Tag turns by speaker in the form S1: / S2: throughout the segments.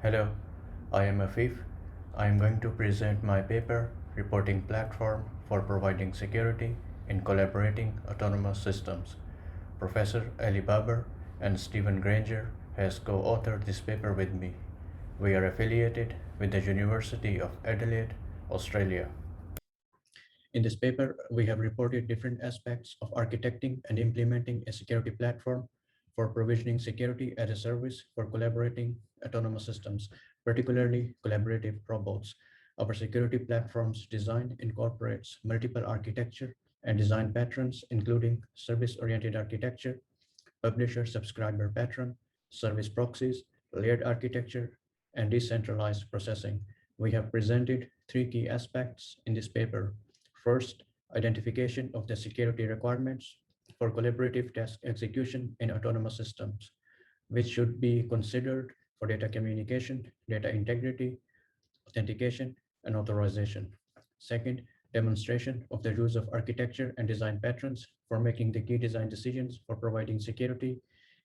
S1: Hello, I am Aufeef. I am going to present my paper, Reporting Platform for Providing Security in Collaborating Autonomous Systems. Professor Ali Babar and Stephen Grainger has co-authored this paper with me. We are affiliated with the University of Adelaide, Australia. In this paper, we have reported different aspects of architecting and implementing a security platform for provisioning security as a service for collaborating autonomous systems, particularly collaborative robots. Our security platform's design incorporates multiple architecture and design patterns, including service-oriented architecture, publisher-subscriber pattern, service proxies, layered architecture, and decentralized processing. We have presented three key aspects in this paper. First, identification of the security requirements for collaborative task execution in autonomous systems, which should be considered for data communication, data integrity, authentication, and authorization. Second, demonstration of the use of architecture and design patterns for making the key design decisions for providing security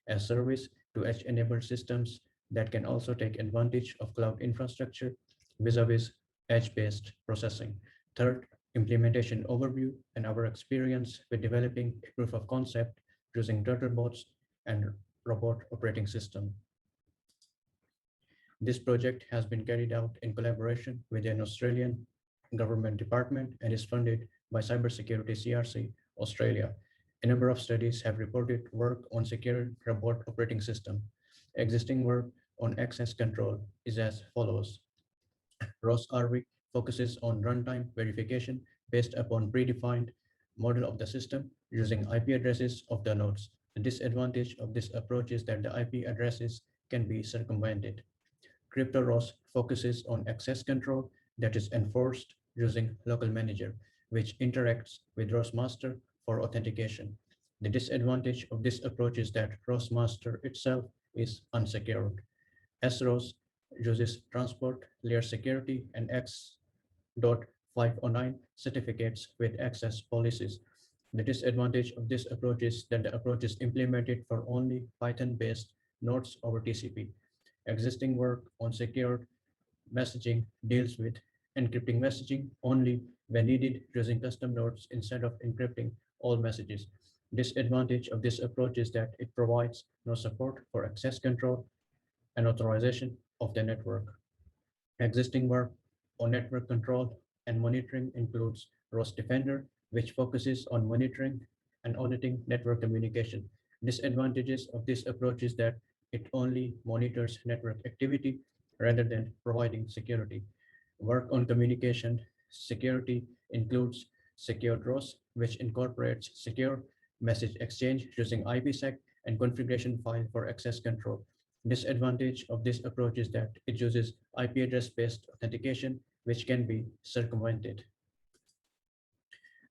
S1: as service to edge-enabled systems that can also take advantage of cloud infrastructure vis-a-vis edge-based processing. Third, implementation overview and our experience with developing a proof of concept using turtlebots and robot operating system. This project has been carried out in collaboration with an Australian government department and is funded by Cybersecurity CRC Australia. A number of studies have reported work on secure robot operating system. Existing work on access control is as follows. Ross Arvik focuses on runtime verification based upon predefined model of the system using IP addresses of the nodes. The disadvantage of this approach is that the IP addresses can be circumvented. CryptoROS focuses on access control that is enforced using local manager, which interacts with ROS master for authentication. The disadvantage of this approach is that ROS master itself is unsecured. SROS uses transport layer security and X.509 certificates with access policies. The disadvantage of this approach is that the approach is implemented for only Python-based nodes over TCP. Existing work on secured messaging deals with encrypting messaging only when needed using custom nodes instead of encrypting all messages. Disadvantage of this approach is that it provides no support for access control and authorization of the network. Existing work on network control and monitoring includes ROS Defender, which focuses on monitoring and auditing network communication. Disadvantages of this approach is that it only monitors network activity rather than providing security. Work on communication security includes Secured ROS, which incorporates secure message exchange using IPsec and configuration file for access control. Disadvantage of this approach is that it uses IP address-based authentication, which can be circumvented.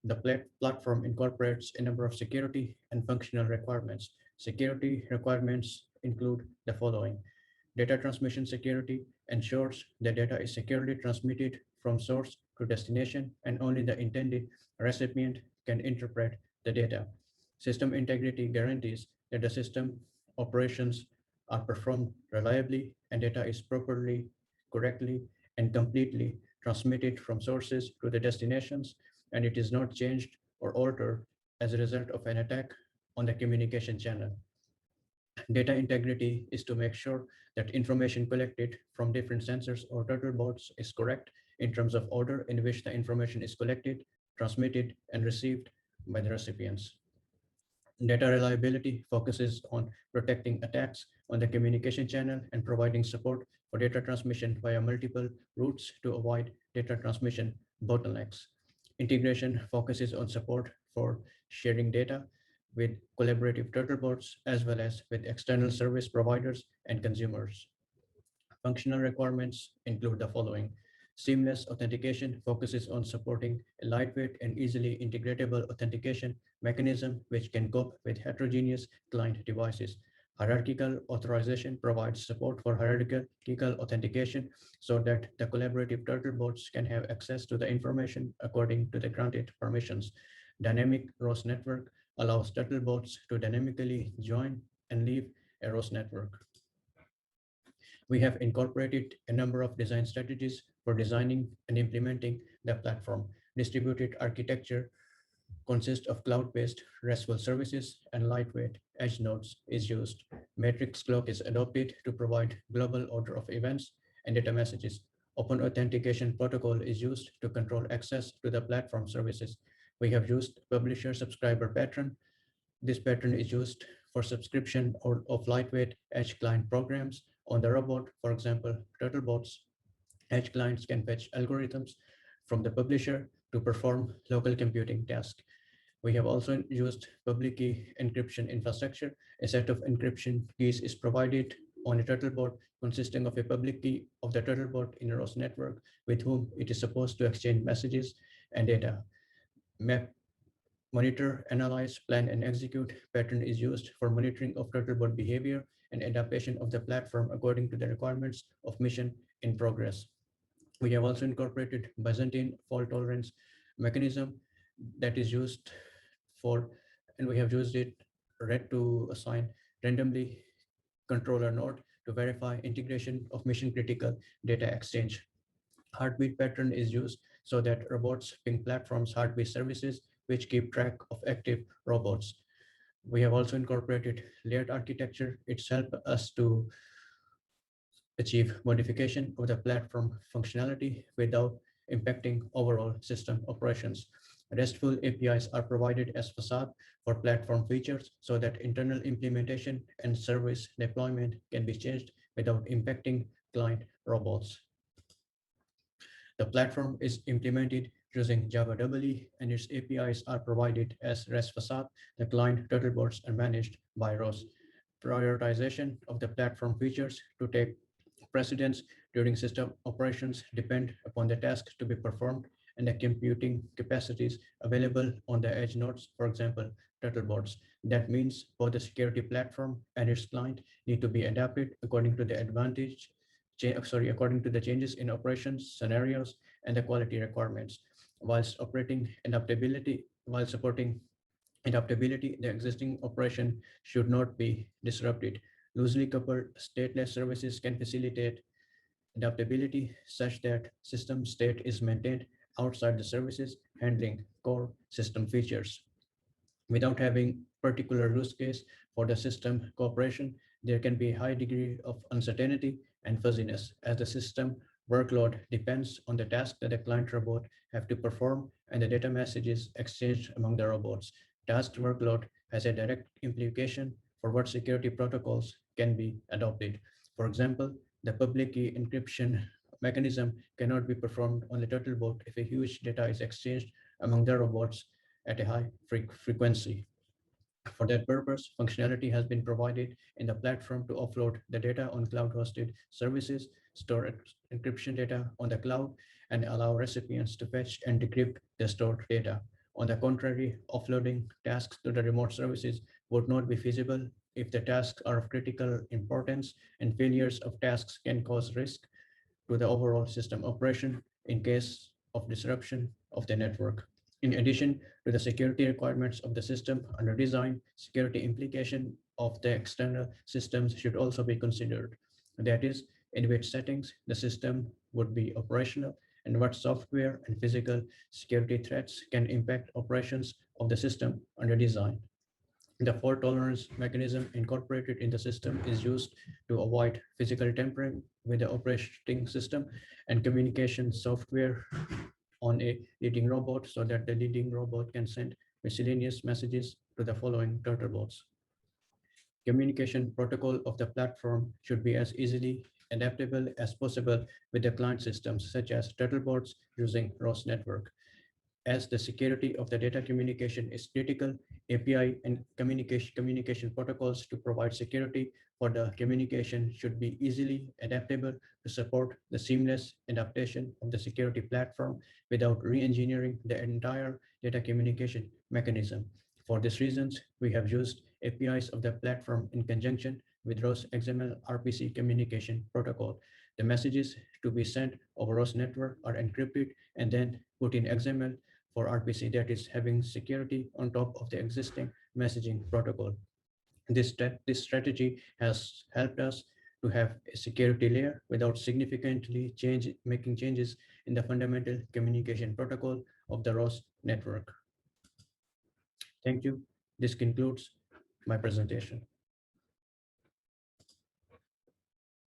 S1: The platform incorporates a number of security and functional requirements. Security requirements include the following. Data transmission security ensures the data is securely transmitted from source to destination and only the intended recipient can interpret the data. System integrity guarantees that the system operations are performed reliably and data is properly, correctly, and completely transmitted from sources to the destinations, and it is not changed or altered as a result of an attack on the communication channel. Data integrity is to make sure that information collected from different sensors or turtlebots is correct in terms of order in which the information is collected, transmitted, and received by the recipients. Data reliability focuses on protecting attacks on the communication channel and providing support for data transmission via multiple routes to avoid data transmission bottlenecks. Integration focuses on support for sharing data with collaborative turtlebots as well as with external service providers and consumers. Functional requirements include the following. Seamless authentication focuses on supporting a lightweight and easily integratable authentication mechanism which can cope with heterogeneous client devices. Hierarchical authorization provides support for hierarchical authentication so that the collaborative turtlebots can have access to the information according to the granted permissions. Dynamic ROS network allows turtlebots to dynamically join and leave a ROS network. We have incorporated a number of design strategies for designing and implementing the platform. Distributed architecture consists of cloud-based RESTful services and lightweight edge nodes is used. Matrix cloak is adopted to provide global order of events and data messages. Open authentication protocol is used to control access to the platform services. We have used publisher subscriber pattern. This pattern is used for subscription or of lightweight edge client programs on the robot. For example, Turtlebots edge clients can fetch algorithms from the publisher to perform local computing tasks. We have also used public key encryption infrastructure. A set of encryption keys is provided on a Turtlebot consisting of a public key of the Turtlebot in a ROS network with whom it is supposed to exchange messages and data. Map, monitor, analyze, plan, and execute pattern is used for monitoring of Turtlebot behavior and adaptation of the platform according to the requirements of mission in progress. We have also incorporated Byzantine fault tolerance mechanism that is used for, and we have used it red to assign randomly controller node to verify integration of mission critical data exchange. Heartbeat pattern is used so that robots ping platforms heartbeat services which keep track of active robots. We have also incorporated layered architecture. It's helped us to achieve modification of the platform functionality without impacting overall system operations. RESTful APIs are provided as facade for platform features so that internal implementation and service deployment can be changed without impacting client robots. The platform is implemented using Java EE and its APIs are provided as REST facade. The client Turtlebots are managed by ROS. Prioritization of the platform features to take precedence during system operations depend upon the tasks to be performed and the computing capacities available on the edge nodes, for example, Turtlebots. That means both the security platform and its client need to be adapted according to the according to the changes in operations scenarios and the quality requirements. While supporting adaptability, the existing operation should not be disrupted. Loosely coupled stateless services can facilitate adaptability such that system state is maintained outside the services handling core system features. Without having particular use case for the system cooperation, there can be a high degree of uncertainty and fuzziness as the system workload depends on the task that the client robot have to perform and the data messages exchanged among the robots. Task workload has a direct implication for what security protocols can be adopted. For example, the public key encryption mechanism cannot be performed on the Turtlebot if a huge data is exchanged among the robots at a high frequency. For that purpose, functionality has been provided in the platform to offload the data on cloud-hosted services, store encryption data on the cloud, and allow recipients to fetch and decrypt the stored data. On the contrary, offloading tasks to the remote services would not be feasible if the tasks are of critical importance, and failures of tasks can cause risk to the overall system operation in case of disruption of the network. In addition to the security requirements of the system under design, security implication of the external systems should also be considered. That is, in which settings the system would be operational and what software and physical security threats can impact operations of the system under design. The fault tolerance mechanism incorporated in the system is used to avoid physical tampering with the operating system and communication software on a leading robot so that the leading robot can send miscellaneous messages to the following Turtlebots. Communication protocol of the platform should be as easily adaptable as possible with the client systems, such as Turtlebots using ROS network. As the security of the data communication is critical, API and communication protocols to provide security for the communication should be easily adaptable to support the seamless adaptation of the security platform without re-engineering the entire data communication mechanism. For these reasons, we have used APIs of the platform in conjunction with ROS XML RPC communication protocol. The messages to be sent over ROS network are encrypted and then put in XML for RPC, that is having security on top of the existing messaging protocol. This strategy has helped us to have a security layer without significantly making changes in the fundamental communication protocol of the ROS network. Thank you. This concludes my presentation.